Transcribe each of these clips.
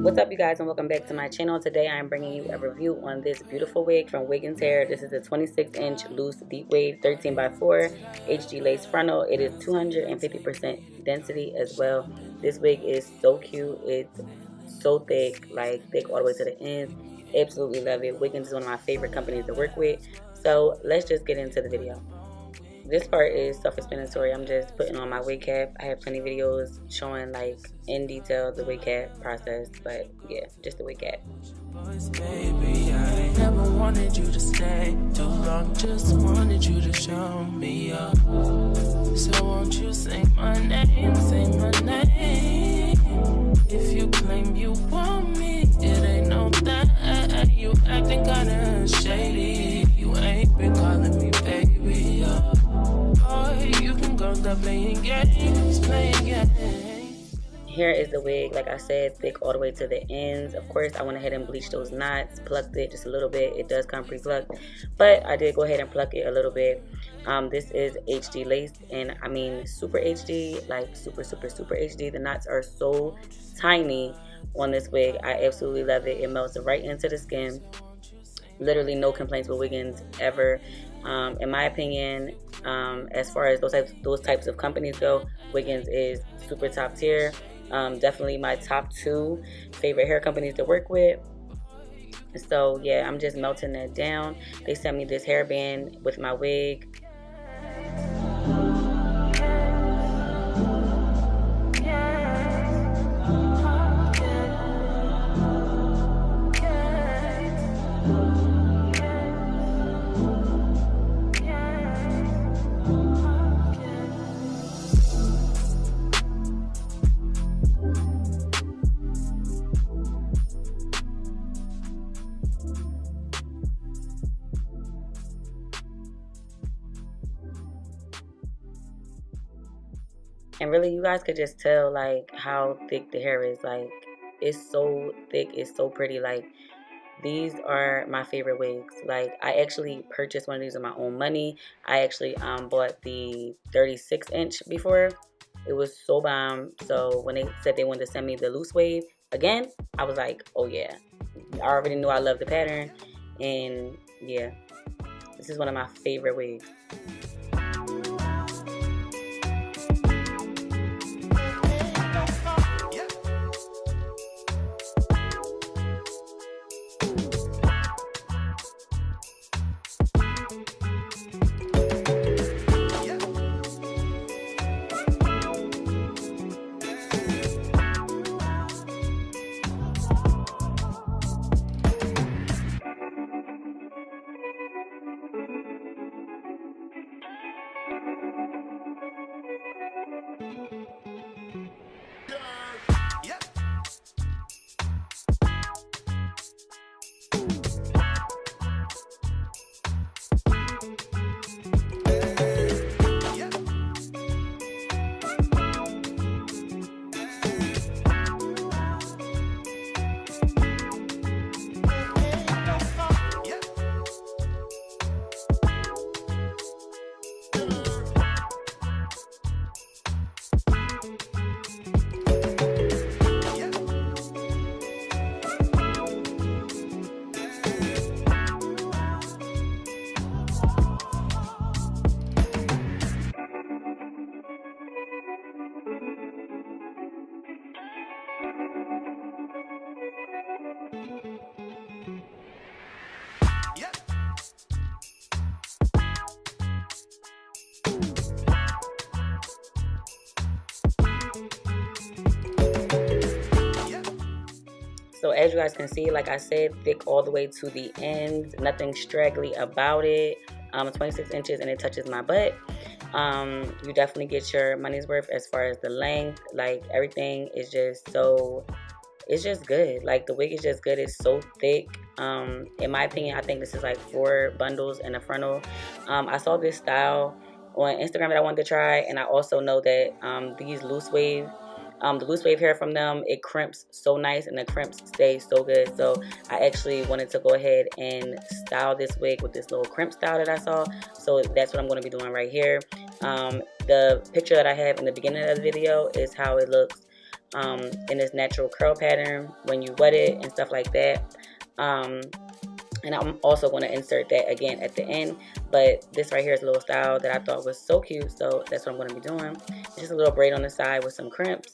What's up, you guys, and welcome back to my channel. Today I am bringing you a review on this beautiful wig from Wiggins hair. This is a 26-inch loose deep wave 13x4 HD lace frontal. It is 250% density as well. This wig is so cute. It's so thick, like thick all the way to the ends. Absolutely love it. Wiggins is one of my favorite companies to work with. So let's just get into the video. This part is self-explanatory. I'm just putting on my wig cap. I have plenty of videos showing like in detail the wig cap process, but yeah, just the wig cap. Baby, I never wanted you to stay too long, just wanted you to show me up. So won't you say my name, if you claim you want me, it ain't no that. You acting kinda shady, you ain't been calling me baby. Boy, you can go stop playing games, Here is the wig, like I said, thick all the way to the ends. Of course, I went ahead and bleached those knots, plucked it just a little bit. It does come pre-plucked, but I did go ahead and pluck it a little bit. This is HD lace, and I mean super HD, like super HD. The knots are so tiny on this wig. I absolutely love it. It melts right into the skin. Literally no complaints with Wiggins ever. In my opinion, as far as those types of companies go, Wiggins is super top tier. Definitely my top 2 favorite hair companies to work with. So yeah, I'm just melting that down. They sent me this hairband with my wig. And really, you guys could just tell like how thick the hair is. Like, it's so thick, it's so pretty. Like, these are my favorite wigs. Like, I actually purchased one of these with my own money. I actually bought the 36-inch before. It was so bomb. So when they said they wanted to send me the loose wave again, I was like, oh yeah. I already knew I loved the pattern, and yeah, this is one of my favorite wigs. So as you guys can see, like I said, thick all the way to the ends, nothing straggly about it. 26 inches and it touches my butt. You definitely get your money's worth as far as the length. Like, everything is just so, it's just good. Like, the wig is just good. It's so thick. In my opinion, I think this is like 4 bundles in a frontal. I saw this style on Instagram that I wanted to try, and I also know that these loose wave, the loose wave hair from them, it crimps so nice and the crimps stay so good. So I actually wanted to go ahead and style this wig with this little crimp style that I saw. So that's what I'm going to be doing right here. The picture that I have in the beginning of the video is how it looks in this natural curl pattern when you wet it and stuff like that. And I'm also going to insert that again at the end. But this right here is a little style that I thought was so cute, so that's what I'm going to be doing. It's just a little braid on the side with some crimps.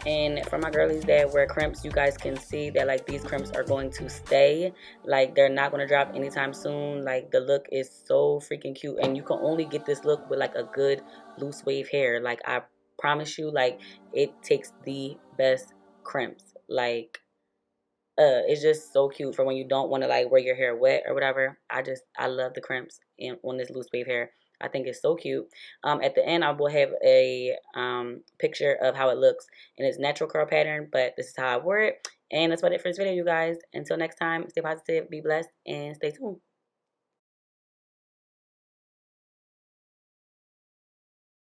And for my girlies that wear crimps, you guys can see that like these crimps are going to stay. Like they're not going to drop anytime soon. Like the look is so freaking cute. And you can only get this look with like a good loose wave hair. Like I promise you, like it takes the best crimps. Like it's just so cute for when you don't want to like wear your hair wet or whatever. I love the crimps on this loose wave hair. I think it's so cute. At the end, I will have a picture of how it looks in its natural curl pattern, but this is how I wore it. And that's about it for this video, you guys. Until next time, stay positive, be blessed, and stay tuned.